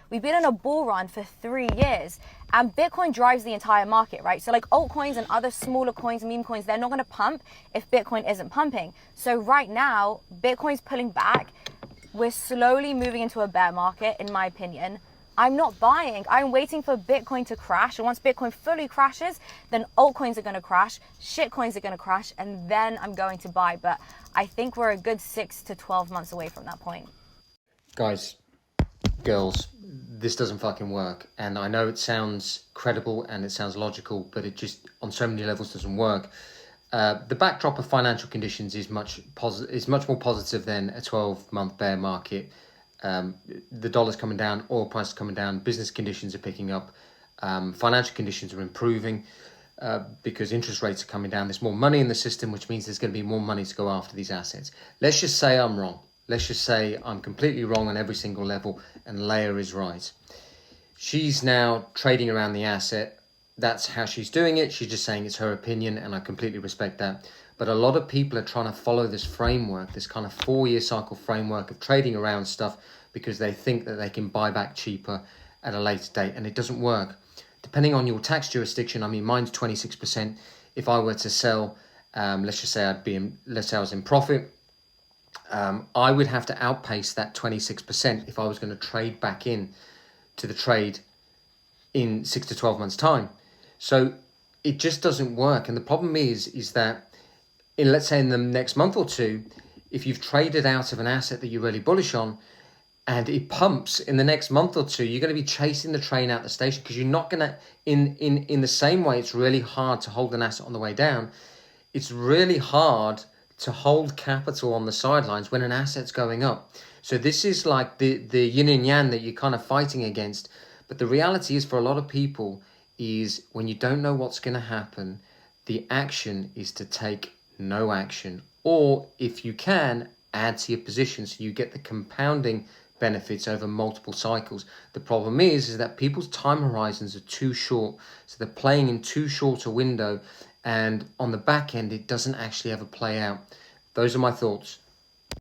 We've been in a bull run for 3 years, and Bitcoin drives the entire market, right? So like altcoins and other smaller coins, meme coins, they're not going to pump if Bitcoin isn't pumping. So right now, Bitcoin's pulling back. We're slowly moving into a bear market, in my opinion. I'm not buying. I'm waiting for Bitcoin to crash. And once Bitcoin fully crashes, then altcoins are going to crash, shitcoins are going to crash, and then I'm going to buy. But I think we're a good 6 to 12 months away from that point. Guys, girls, this doesn't fucking work. And I know it sounds credible and it sounds logical, but it just on so many levels doesn't work. The backdrop of financial conditions is much more positive than a 12-month bear market. The dollar's coming down, oil prices coming down, business conditions are picking up, financial conditions are improving because interest rates are coming down. There's more money in the system, which means there's going to be more money to go after these assets. Let's just say I'm wrong. Let's just say I'm completely wrong on every single level and Leah is right. She's now trading around the asset. That's how she's doing it. She's just saying it's her opinion, and I completely respect that. But a lot of people are trying to follow this framework, this kind of 4-year cycle framework of trading around stuff because they think that they can buy back cheaper at a later date, and it doesn't work. Depending on your tax jurisdiction, I mean, mine's 26%. If I were to sell, let's say I was in profit, I would have to outpace that 26% if I was going to trade back in to the trade in 6 to 12 months time. So it just doesn't work. And the problem is that let's say in the next month or two, if you've traded out of an asset that you're really bullish on and it pumps in the next month or two, you're going to be chasing the train out the station because you're not going to, in the same way, it's really hard to hold an asset on the way down. It's really hard to hold capital on the sidelines when an asset's going up. So this is like the yin and yang that you're kind of fighting against. But the reality is for a lot of people is when you don't know what's going to happen, the action is to take no action. Or if you can, add to your position so you get the compounding benefits over multiple cycles. The problem is that people's time horizons are too short. So they're playing in too short a window. And on the back end, it doesn't actually ever play out. Those are my thoughts.